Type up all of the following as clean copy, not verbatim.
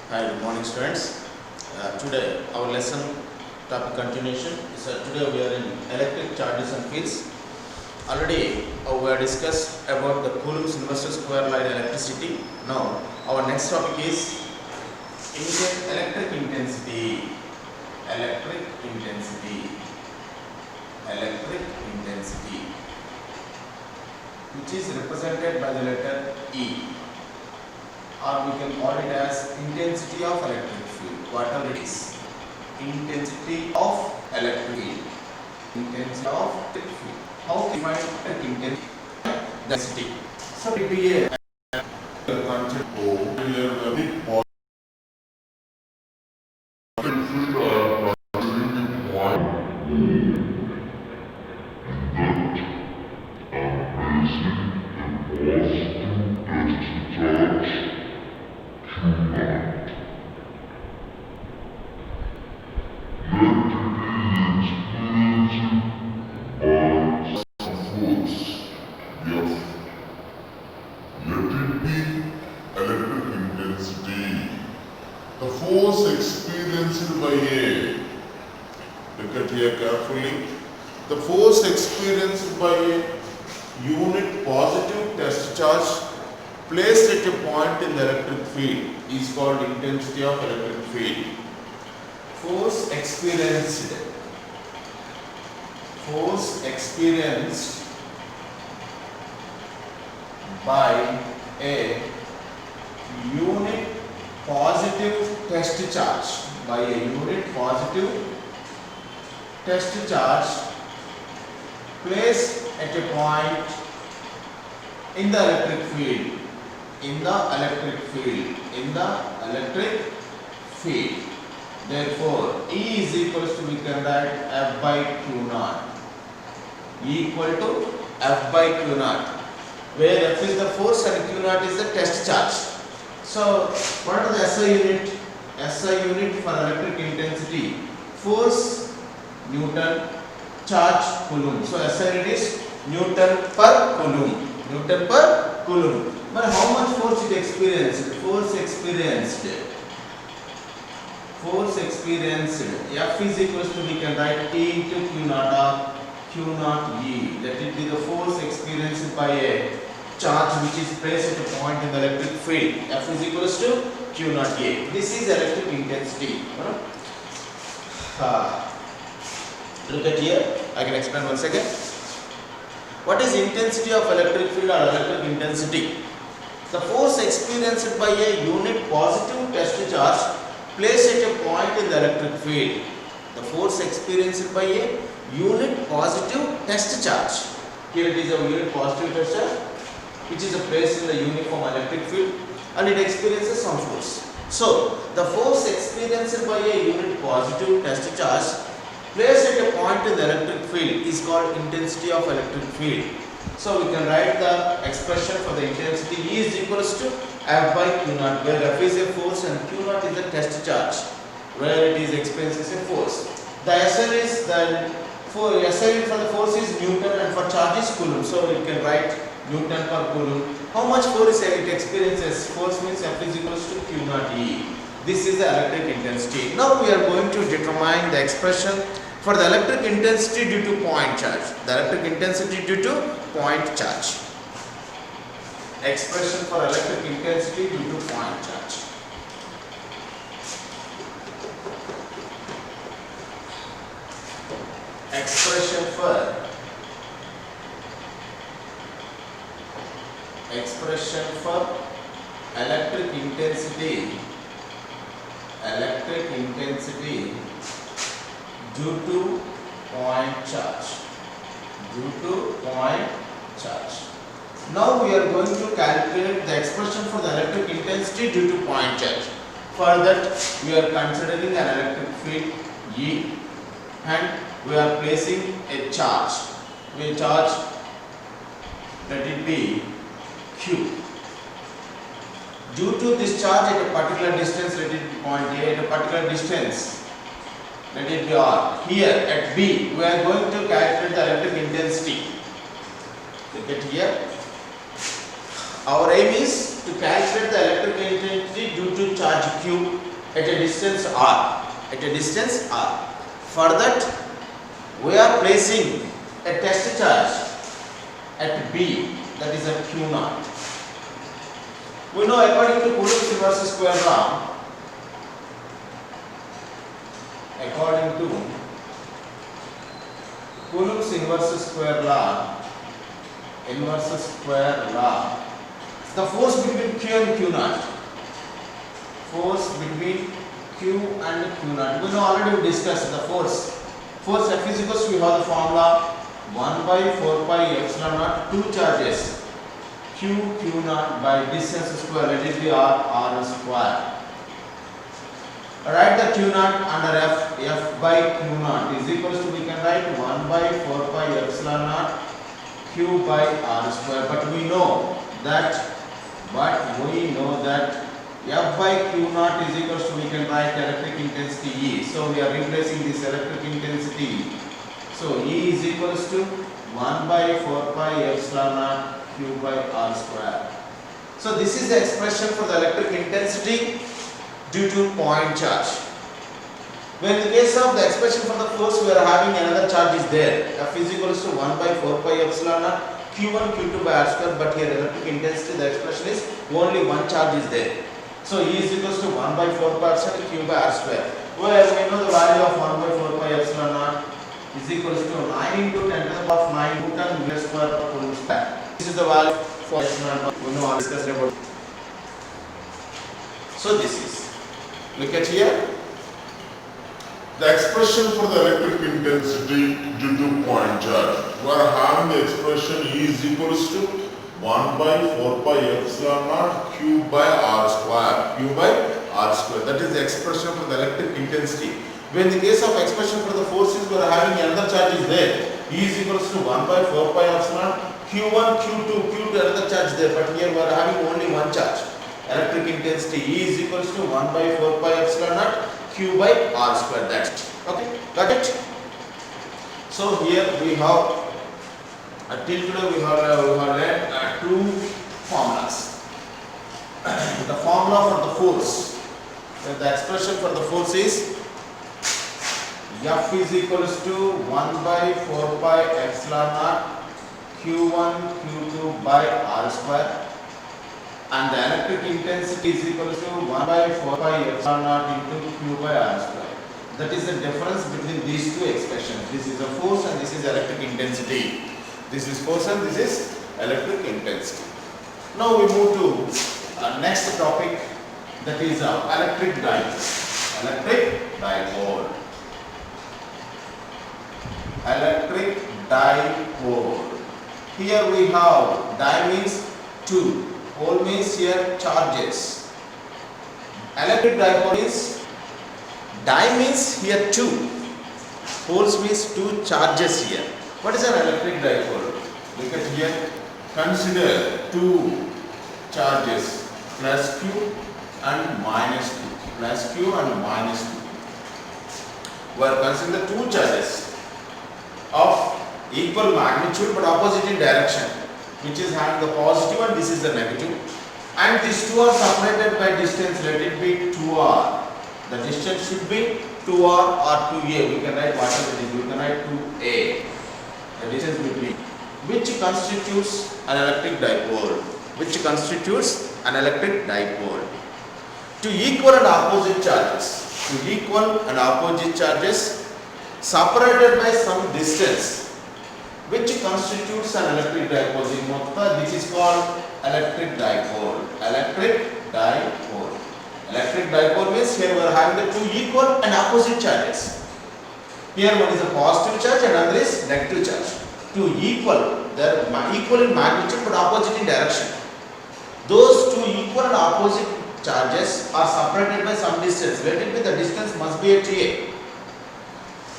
Hi, good morning students. Today our lesson topic continuation is today we are in electric charges and fields. Already we have discussed about the Coulomb's universal square law in electricity. Now our next topic is electric intensity. Electric intensity. Electric intensity, which is represented by the letter E, or we can call it as intensity of electric field, whatever it is. Intensity of electric field. Intensity of electric field. How we find electric intensity? So it will be a concept of electric intensity. The force experienced by A. Look at here carefully. The force experienced by a unit positive test charge placed at a point in the electric field is called intensity of electric field. Force experienced by a unit positive test charge placed at a point in the electric field Therefore E is equals to, we can write F by Q naught, equal to F by Q naught, where F is the force and Q naught is the test charge. So what are the SI unit? SI unit for electric intensity: force Newton, charge Coulomb. So SI unit is Newton per Coulomb. But how much force it experienced? Force experienced F is equals to, we can write T into Q naught E. That will be the force experienced by a charge which is placed at a point in the electric field. F is equals to Q naught A. This is electric intensity. Look at here. I can explain once again. What is intensity of electric field or electric intensity? The force experienced by a unit positive test charge placed at a point in the electric field. The force experienced by a unit positive test charge. Here it is a unit positive test charge which is placed in the uniform electric field and it experiences some force. So the force experienced by a unit positive test charge placed at a point in the electric field is called intensity of electric field. So we can write the expression for the intensity. E is equals to F by Q naught, where F is a force and Q naught is the test charge, where it is experiences a force. The SI is SI for the force is Newton and for charge is Coulomb. So we can write Newton per Coulomb. How much force it experiences? Force means F is equals to Q naught E. This is the electric intensity. Now we are going to determine the expression for the electric intensity due to point charge. Expression for electric intensity due to point charge. Expression for electric intensity due to point charge. Now we are going to calculate the expression for the electric intensity due to point charge. For that we are considering an electric field E and we are placing a charge. We charge, let it be Q. Due to this charge at a particular distance, let it be point A, at a particular distance, let it be R. Here at B, we are going to calculate the electric intensity. Look at here. Our aim is to calculate the electric intensity due to charge Q at a distance R. At a distance R. For that, we are placing a test charge at B, that is a Q naught. We know according to Coulomb's inverse square law, according to Coulomb's inverse square law, the force between Q and Q naught, force between Q and Q naught, we know already we discussed the force F is equals to, we have the formula 1 by 4 pi epsilon naught, two charges Q naught by distance square, let it be R square. Write the Q naught under F by Q naught is equals to, we can write 1 by 4 pi epsilon naught Q by R square, but we know that F by Q naught is equals to, we can write electric intensity E. So we are replacing this electric intensity. So E is equals to 1 by 4 pi epsilon naught Q by R square. So this is the expression for the electric intensity due to point charge. When in the case of the expression for the force, we are having another charge is there. F is equals to 1 by 4 pi epsilon naught Q1 Q2 by R square, but here electric intensity, the expression is only one charge is there. So E is equals to 1 by 4 pi epsilon Q by R square, where we know the value of 1 by 4 pi epsilon naught is equals to 9 into 10 to the power of 9 Newton meter square per Coulomb square. This is the value for epsilon naught. We know I discussed about. So this is, look at here, The expression for the electric intensity due to point charge. We are having the expression E is equals to 1 by 4 pi epsilon naught Q by R square. Q by R square. That is the expression for the electric intensity. When in the case of expression for the forces, we are having another charge is there. E is equals to 1 by 4 pi epsilon Q1, Q2, Q2 another charge there. But here we are having only one charge. Electric intensity E is equals to 1 by 4 pi epsilon naught Q by R square. That's it. Okay, got it? So here we have till today we have learned two formulas. The formula for the force, the expression for the force is F is equals to 1 by 4 pi epsilon naught Q1 Q2 by R square, and the electric intensity is equal to 1 by 4 pi epsilon naught into Q by R square. That is the difference between these two expressions. This is a force and this is electric intensity. This is force and this is electric intensity. Now we move to next topic, that is electric dipole. Electric dipole. Electric dipole. Here we have di means two. Pole means here charges. Electric dipole is di means here two. Poles means two charges here. What is an electric dipole? Look at here. Consider two charges, plus Q and minus Q. Plus Q and minus Q. We are considering two charges of equal magnitude but opposite in direction, which is having the positive and this is the negative, and these two are separated by distance, let it be 2r. The distance should be 2r or 2a. We can write whatever it is. We can write 2a. The distance between, which constitutes an electric dipole. Which constitutes an electric dipole. To equal and opposite charges. To equal and opposite charges separated by some distance, which constitutes an electric dipole. In Motta, this is called electric dipole. Electric dipole. Electric dipole means here we are having the two equal and opposite charges. Here one is a positive charge and another is negative charge. Two equal, they are equal in magnitude but opposite in direction. Those two equal and opposite charges are separated by some distance. Let it be the distance must be at a.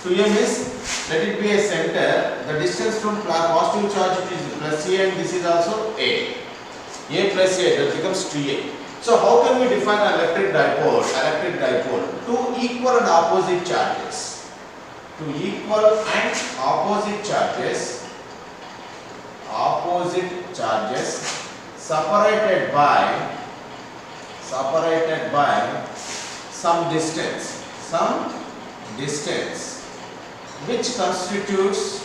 2a means let it be a center. The distance from positive charge it is plus a and this is also a. A plus a, that becomes 2a. So how can we define an electric dipole? Electric dipole. Two equal and opposite charges. Two equal and opposite charges. Opposite charges separated by some distance which constitutes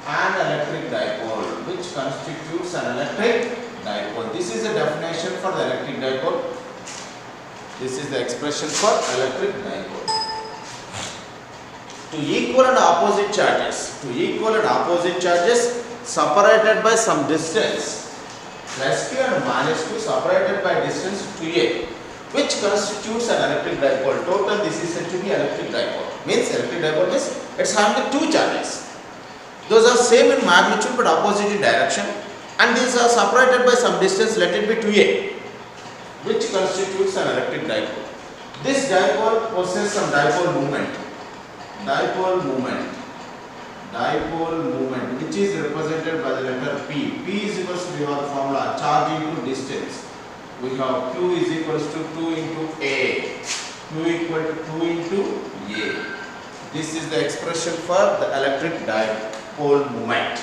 an electric dipole. This is the definition for the electric dipole. This is the expression for electric dipole. To equal and opposite charges separated by some distance plus q and minus q, separated by distance 2a, which constitutes an electric dipole. Total, this is said to be electric dipole. Means electric dipole means it's having two charges. Those are same in magnitude but opposite in direction, and these are separated by some distance, let it be 2a, which constitutes an electric dipole. This dipole possesses some dipole moment, which is represented by the letter P. P is equals to, we have the formula charge into distance. We have Q is equals to 2 into A. Q equal to 2 into A. This is the expression for the electric dipole moment.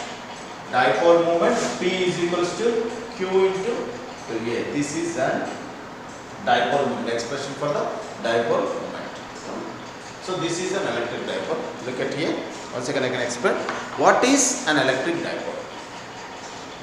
Dipole moment, P is equals to Q into A. This is a dipole moment, expression for the dipole moment. So this is an electric dipole. Look at here. Once again I can explain. What is an electric dipole?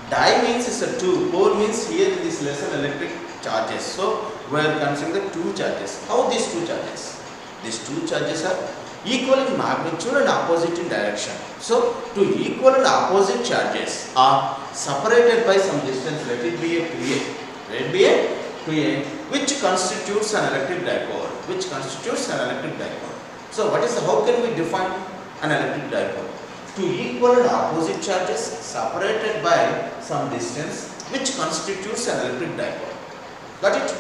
Di means it's a two. Pole means here in this lesson electric charges. So we are considering the two charges. How these two charges? These two charges are equal in magnitude and opposite in direction. So to equal and opposite charges are separated by some distance. Let it be a 2a, which constitutes an electric dipole. So what is how can we define an electric dipole? To equal and opposite charges separated by some distance, which constitutes an electric dipole. Got it?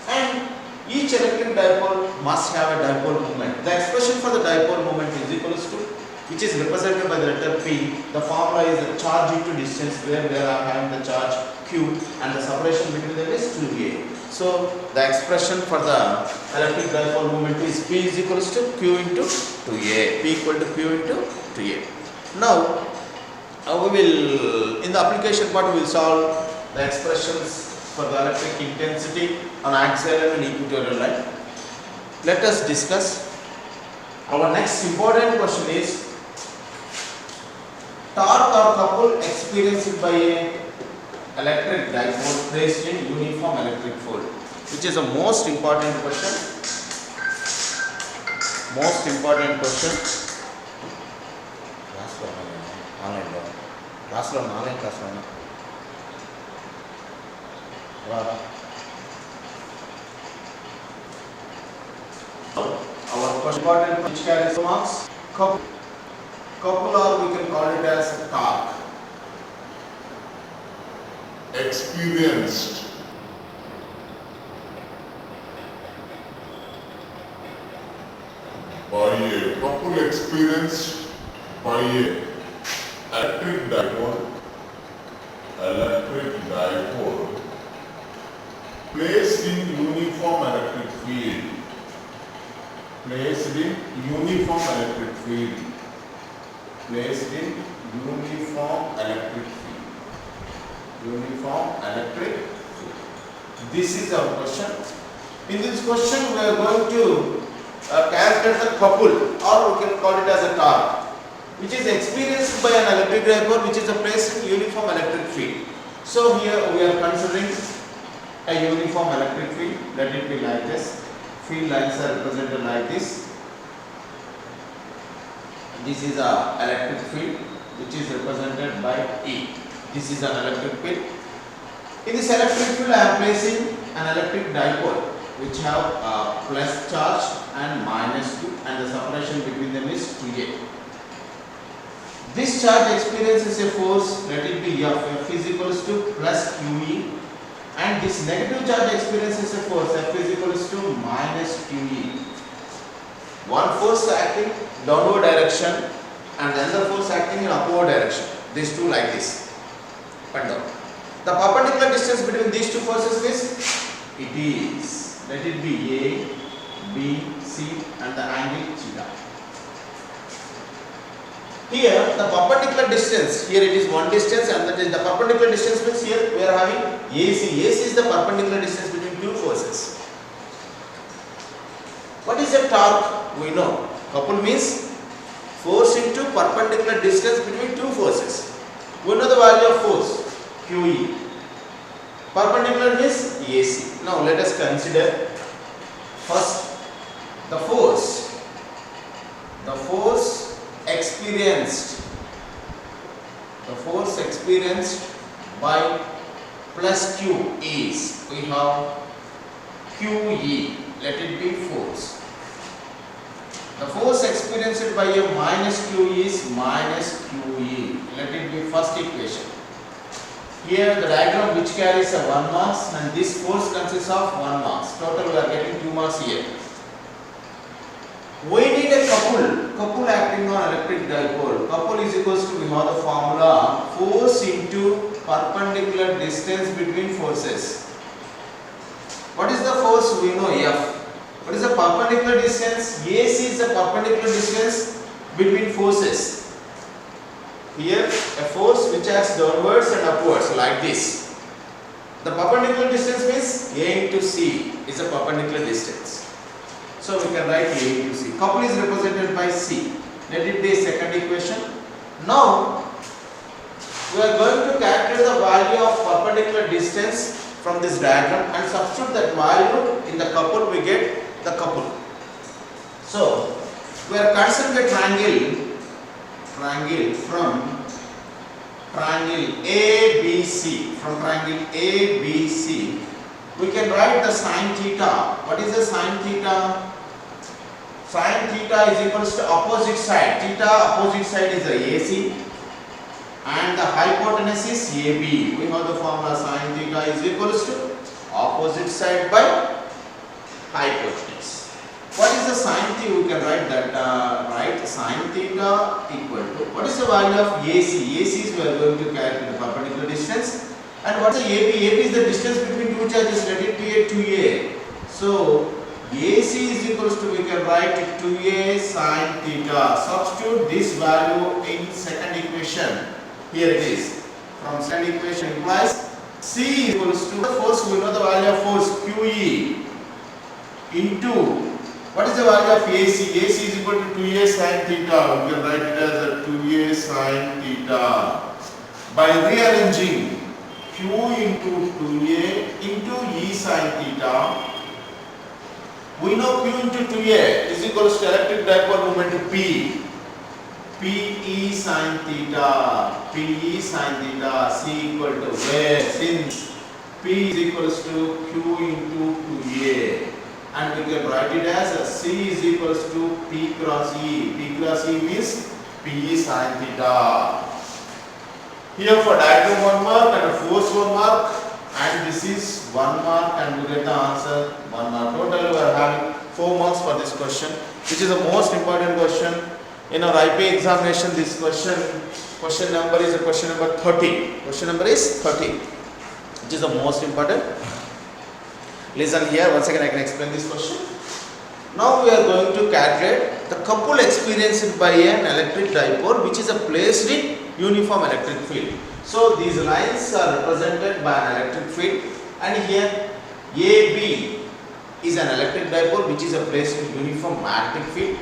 And each electric dipole must have a dipole moment. The expression for the dipole moment is equals to, which is represented by the letter P. The formula is the charge into distance, where we are having the charge Q, and the separation between them is 2a. So the expression for the electric dipole moment is P is equals to Q into 2a. P equal to Q into 2a. Now we will, in the application part, we will solve the expressions for the electric intensity on axial and equatorial line. Let us discuss. Our next important question is torque or couple experienced by a electric dipole placed in uniform electric field, which is a most important question. Our question important which carries marks. Couple, or we can call it as torque. Experienced by a couple experienced by a electric dipole placed in uniform electric field. This is our question. In this question, we are going to calculate the couple, or we can call it as a torque, which is experienced by an electric dipole which is placed in uniform electric field. So here we are considering a uniform electric field. Let it be like this. Field lines are represented like this. This is a electric field which is represented by E. This is an electric field. In this electric field, I am placing an electric dipole which have plus charge and minus 2, and the separation between them is 2a. This charge experiences a force, let it be F. F is equals to plus QE, and this negative charge experiences a force, F is equals to minus QE. One force acting downward direction and the other force acting in upward direction. These two like this, up and down. The perpendicular distance between these two forces is, it is, let it be A, B, C, and the angle theta. Here the perpendicular distance, here it is one distance, and that is the perpendicular distance means here we are having AC. AC is the perpendicular distance between two forces. What is a torque? We know. Couple means force into perpendicular distance between two forces. We know the value of force, QE. Perpendicular means AC. Now let us consider first the force. The force experienced by plus Q is, we have QE, let it be force. The force experienced by a minus Q is minus QE, let it be first equation. Here the diagram which carries a 1 marks and this force consists of 1 marks. Total we are getting 2 marks here. We need a couple acting on electric dipole. Couple is equals to, we have the formula, force into perpendicular distance between forces. What is the force? We know F. What is the perpendicular distance? AC is the perpendicular distance between forces. Here a force which acts downwards and upwards like this. The perpendicular distance means A into C is a perpendicular distance. So we can write A into C. Couple is represented by C. Let it be second equation. Now we are going to calculate the value of perpendicular distance from this diagram and substitute that value in the couple, we get the couple. So we are considering a triangle from triangle ABC. From triangle ABC, we can write the sine theta. What is the sine theta? Sine theta is equals to opposite side. Theta opposite side is the AC and the hypotenuse is AB. We have the formula sine theta is equals to opposite side by hypotenuse. What is the sine theta? We can write that right, sine theta equal to, what is the value of AC? AC is we are going to calculate the perpendicular distance. And what is the AB? AB is the distance between two charges. Let it be a 2A. So AC is equals to, we can write 2A sine theta. Substitute this value in second equation. Here it is. From second equation implies C equals to the force. We know the value of force QE into, what is the value of AC? AC is equal to 2A sine theta. We can write it as a 2A sine theta. By rearranging Q into 2A into E sine theta, we know Q into 2A is equals to electric dipole moment P. PE sine theta. PE sine theta. C equal to where? Since P is equals to Q into 2A. And we can write it as a C is equals to P cross E. P cross E means PE sine theta. Here for diagram 1 mark and force 1 mark, and this is 1 mark, and we get the answer 1 mark. Total we are having 4 marks for this question, which is the most important question in our IP examination. This question number is question number 30. Question number is 30, which is the most important. Listen here, once again I can explain this question. Now we are going to calculate the couple experienced by an electric dipole which is placed in uniform electric field. So these lines are represented by an electric field, and here AB is an electric dipole which is placed in uniform magnetic field.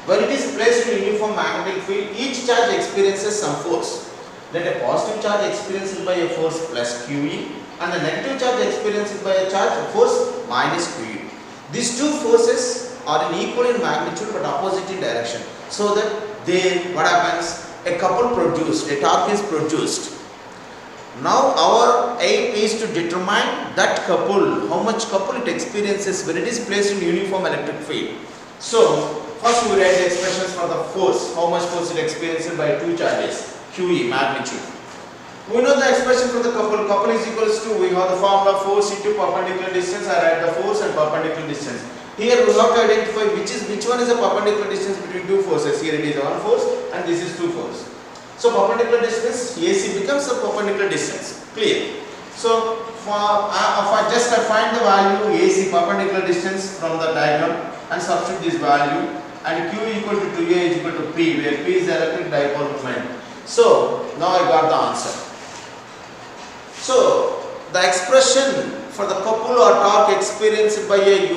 When it is placed in uniform magnetic field, each charge experiences some force. Let a positive charge experienced by a force plus QE and a negative charge experienced by a charge force minus QE. These two forces are equal in magnitude but opposite in direction. So that what happens? A couple produced, a torque is produced. Now our aim is to determine that couple, how much couple it experiences when it is placed in uniform electric field. So first we write the expressions for the force, how much force it experiences by two charges, QE, magnitude. We know the expression for the couple. Couple is equals to, we have the formula force into perpendicular distance. I write the force and perpendicular distance. Here we have to identify which one is the perpendicular distance between two forces. Here it is one force and this is two force. So perpendicular distance AC becomes a perpendicular distance. Clear? So if I just find the value AC perpendicular distance from the diagram and substitute this value, and Q equal to 2A is equal to P, where P is the electric dipole moment. So now I got the answer. So the expression for the couple or torque experienced by a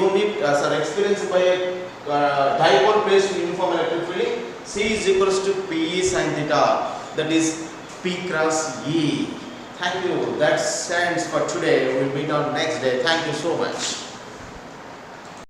dipole placed in uniform electric field, C is equals to P sin theta, that is P cross E. Thank you. That stands for today. We will meet on next day. Thank you so much.